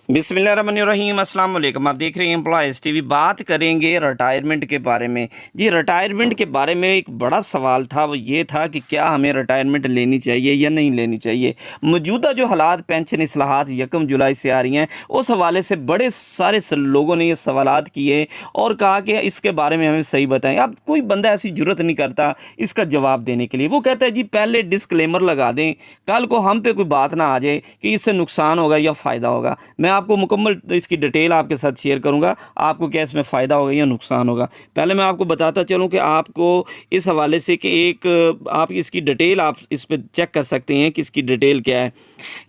बिस्मिल्लाहिर्रहमानिर्रहीम, अस्सलाम वालेकुम। आप देख रहे हैं एम्प्लॉयज़ टीवी। बात करेंगे रिटायरमेंट के बारे में। जी, रिटायरमेंट के बारे में एक बड़ा सवाल था, वो ये था कि क्या हमें रिटायरमेंट लेनी चाहिए या नहीं लेनी चाहिए। मौजूदा जो हालात पेंशन इस्लाहात 1 जुलाई से आ रही हैं, उस हवाले से बड़े सारे लोगों ने ये सवालात किए और कहा कि इसके बारे में हमें सही बताएं। अब कोई बंदा ऐसी ज़रूरत नहीं करता इसका जवाब देने के लिए। वो कहता है जी पहले डिस्क्लेमर लगा दें, कल को हम पे कोई बात ना आ जाए कि इससे नुकसान होगा या फ़ायदा होगा। मैं आपको मुकम्मल इसकी डिटेल आपके साथ शेयर करूंगा, आपको क्या इसमें फ़ायदा होगा या नुकसान होगा। पहले मैं आपको बताता चलूं कि आपको इस हवाले से कि एक आप इसकी डिटेल आप इस पर चेक कर सकते हैं कि इसकी डिटेल क्या है।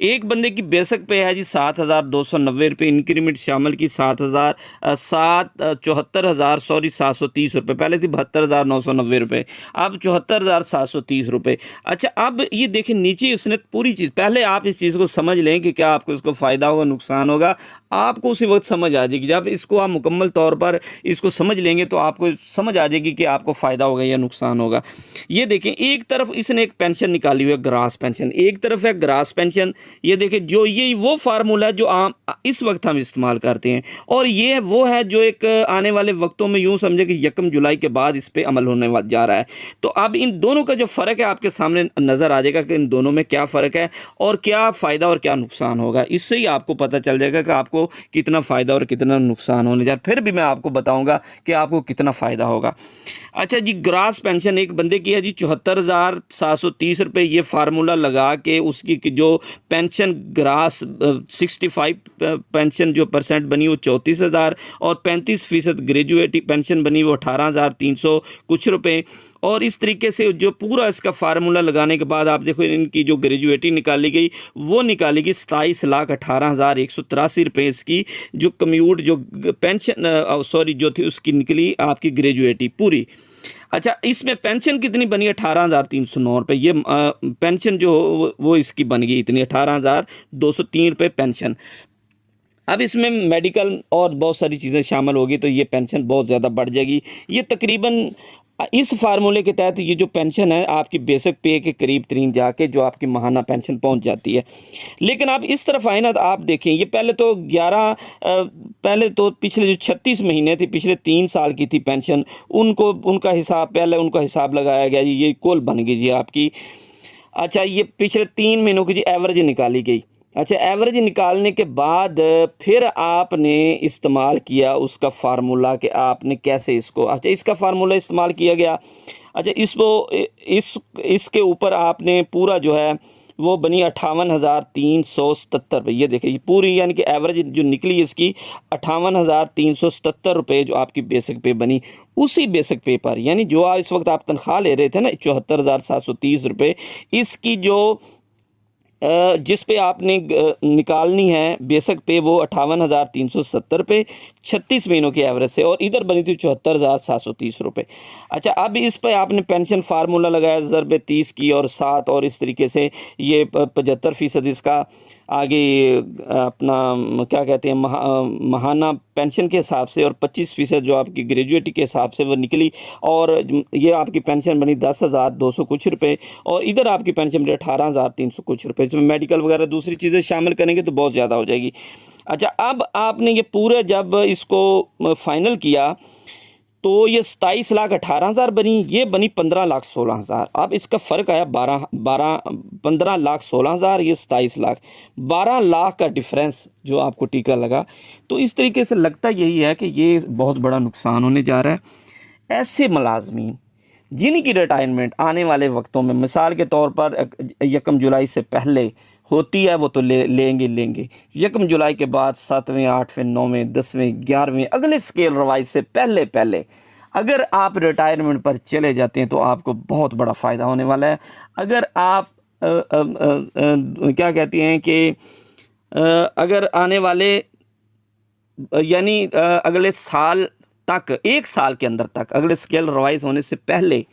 एक बंदे की बेसिक पे है जी 7,290 रुपये, इंक्रीमेंट शामिल की 7,74,730 रुपये। पहले थी 72,990 रुपये, अब 74,730 रुपये। अच्छा, अब ये देखें नीचे उसने पूरी चीज़, पहले आप इस चीज़ को समझ लें कि क्या आपको इसको फ़ायदा होगा नुकसान होगा। आपको उसी वक्त समझ आ जाएगी, जब इसको आप मुकम्मल तौर पर इसको समझ लेंगे तो आपको समझ आ जाएगी कि आपको फ़ायदा होगा या नुकसान होगा। ये देखें, एक तरफ इसने एक पेंशन निकाली हुई है, ग्रास पेंशन, एक तरफ है ग्रास पेंशन। ये देखें, जो ये वो फार्मूला है जो आम इस वक्त हम इस्तेमाल करते हैं, और ये वो है जो एक आने वाले वक्तों में यूँ समझे कि 1 जुलाई के बाद इस पर अमल होने जा रहा है। तो अब इन दोनों का जो फ़र्क है आपके सामने नज़र आ जाएगा कि इन दोनों में क्या फ़र्क है और क्या फ़ायदा और क्या नुकसान होगा। इससे ही आपको पता चल जाएगा कि आपको कितना फ़ायदा और कितना नुकसान होने जा रहा है। फिर भी मैं आपको बताऊंगा कि आपको कितना फ़ायदा होगा। अच्छा जी, ग्रास पेंशन एक बंदे की है जी 74,730 रुपये। ये फार्मूला लगा के उसकी जो पेंशन ग्रास 65 पेंशन जो परसेंट बनी वो 34,000, और 35% ग्रेजुएटी पेंशन बनी वो 18,300 कुछ रुपये। और इस तरीके से जो पूरा इसका फार्मूला लगाने के बाद आप देखो इनकी जो ग्रेजुएटी निकाली गई वो निकाली गई 27,18,183 रुपये। इसकी जो कम्यूट जो पेंशन सॉरी जो थी उसकी निकली आपकी ग्रेजुएटी पूरी। अच्छा, इसमें पेंशन कितनी बनी? 18,309 रुपये। ये पेंशन जो वो इसकी बन गई इतनी 18,203 रुपये पेंशन। अब इसमें मेडिकल और बहुत सारी चीज़ें शामिल होगी तो ये पेंशन बहुत ज़्यादा बढ़ जाएगी। ये तकरीबन इस फार्मूले के तहत ये जो पेंशन है आपकी बेसिक पे के करीब तरीन जाके जो आपकी माहाना पेंशन पहुंच जाती है। लेकिन आप इस तरफ आए ना तो आप देखें, ये पहले तो पिछले जो 36 महीने थे, पिछले 3 साल की थी पेंशन, उनका हिसाब पहले उनका हिसाब लगाया गया जी, ये कुल बन गई जी आपकी। अच्छा, ये पिछले 3 महीनों की जी एवरेज निकाली गई। अच्छा, एवरेज निकालने के बाद फिर आपने इस्तेमाल किया उसका फार्मूला कि आपने कैसे इसको, अच्छा इसका फार्मूला इस्तेमाल किया गया। अच्छा, इसके ऊपर आपने पूरा जो है वो बनी 58,377 रुपये। ये देखिए, ये पूरी यानी कि एवरेज जो निकली इसकी 58,377 रुपये जो आपकी बेसिक पे बनी। उसी बेसिक पे पर यानी जो आप इस वक्त आप तनख्वाह ले रहे थे ना 74,730 रुपये, इसकी जो जिस पे आपने निकालनी है बेसिक पे वो 58,370 रुपये 36 महीनों की एवरेज से, और इधर बनी थी 74,730 रुपये। अच्छा, अब इस पे आपने पेंशन फार्मूला लगाया ज़रबे 30 की और 7, और इस तरीके से ये 75% इसका आगे अपना क्या कहते हैं महाना पेंशन के हिसाब से, और 25% जो आपकी ग्रेजुएटी के हिसाब से वो निकली, और ये आपकी पेंशन बनी 10,200 कुछ रुपये, और इधर आपकी पेंशन बनी 18,300 कुछ रुपये। इसमें मेडिकल वगैरह दूसरी चीज़ें शामिल करेंगे तो बहुत ज़्यादा हो जाएगी। अच्छा, अब आपने ये पूरा जब इसको फाइनल किया तो ये 27,18,000 बनी, ये बनी 15,16,000। अब इसका फ़र्क आया 15,16,000, ये 27 लाख, 12 लाख का डिफरेंस जो आपको टीका लगा। तो इस तरीके से लगता यही है कि ये बहुत बड़ा नुकसान होने जा रहा है। ऐसे मुलाजमीन जिनकी रिटायरमेंट आने वाले वक्तों में मिसाल के तौर पर 1 जुलाई से पहले होती है वो तो लेंगे 1 जुलाई के बाद 7वें 8वें 9वें 10वें 11वें अगले स्केल रिवाइज से पहले अगर आप रिटायरमेंट पर चले जाते हैं तो आपको बहुत बड़ा फ़ायदा होने वाला है। अगर आप क्या कहते हैं कि अगर आने वाले यानी अगले साल तक, 1 साल के अंदर तक, अगले स्केल रिवाइज होने से पहले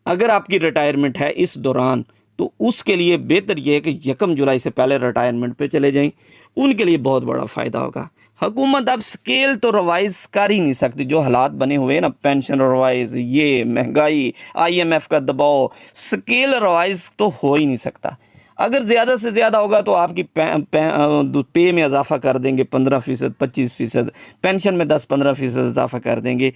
अगर आपकी रिटायरमेंट है इस दौरान, तो उसके लिए बेहतर यह है कि 1 जुलाई से पहले रिटायरमेंट पे चले जाएं, उनके लिए बहुत बड़ा फ़ायदा होगा। हुकूमत अब स्केल तो रिवाइज़ कर ही नहीं सकती, जो हालात बने हुए हैं ना, पेंशन रिवाइज़, ये महंगाई, IMF का दबाव, स्केल रिवाइज़ तो हो ही नहीं सकता। अगर ज़्यादा से ज़्यादा होगा तो आपकी पे में इजाफा कर देंगे 15%, 25%, पेंशन में 10-15% इजाफा कर देंगे,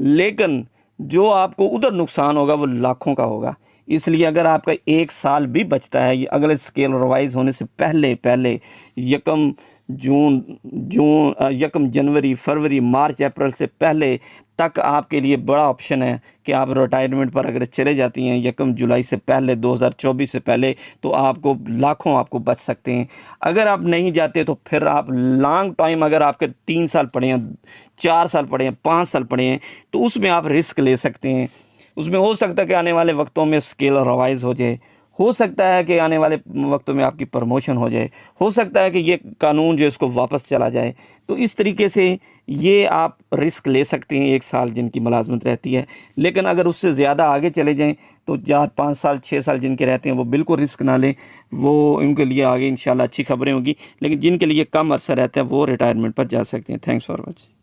लेकिन जो आपको उधर नुकसान होगा वो लाखों का होगा। इसलिए अगर आपका 1 साल भी बचता है, ये अगले स्केल रिवाइज होने से पहले पहले यकम यकम जनवरी, फरवरी, मार्च, अप्रैल से पहले तक आपके लिए बड़ा ऑप्शन है कि आप रिटायरमेंट पर अगर चले जाती हैं यकम जुलाई से पहले, 2024 से पहले, तो आपको लाखों आपको बच सकते हैं। अगर आप नहीं जाते तो फिर आप लॉन्ग टाइम, अगर आपके 3 साल पड़े हैं, 4 साल पड़े हैं, 5 साल पड़े हैं, तो उसमें आप रिस्क ले सकते हैं। उसमें हो सकता है कि आने वाले वक्तों में स्केल रिवाइज हो जाए, हो सकता है कि आने वाले वक्तों में आपकी प्रमोशन हो जाए, हो सकता है कि ये कानून जो इसको वापस चला जाए। तो इस तरीके से ये आप रिस्क ले सकते हैं 1 साल जिनकी मुलाजमत रहती है। लेकिन अगर उससे ज़्यादा आगे चले जाएं तो 4-5 साल, 6 साल जिनके रहते हैं वो बिल्कुल रिस्क ना लें, वो उनके लिए आगे इंशाल्लाह अच्छी खबरें होगी। लेकिन जिनके लिए कम अरसा रहता है वो रिटायरमेंट पर जा सकते हैं। Thanks for watching.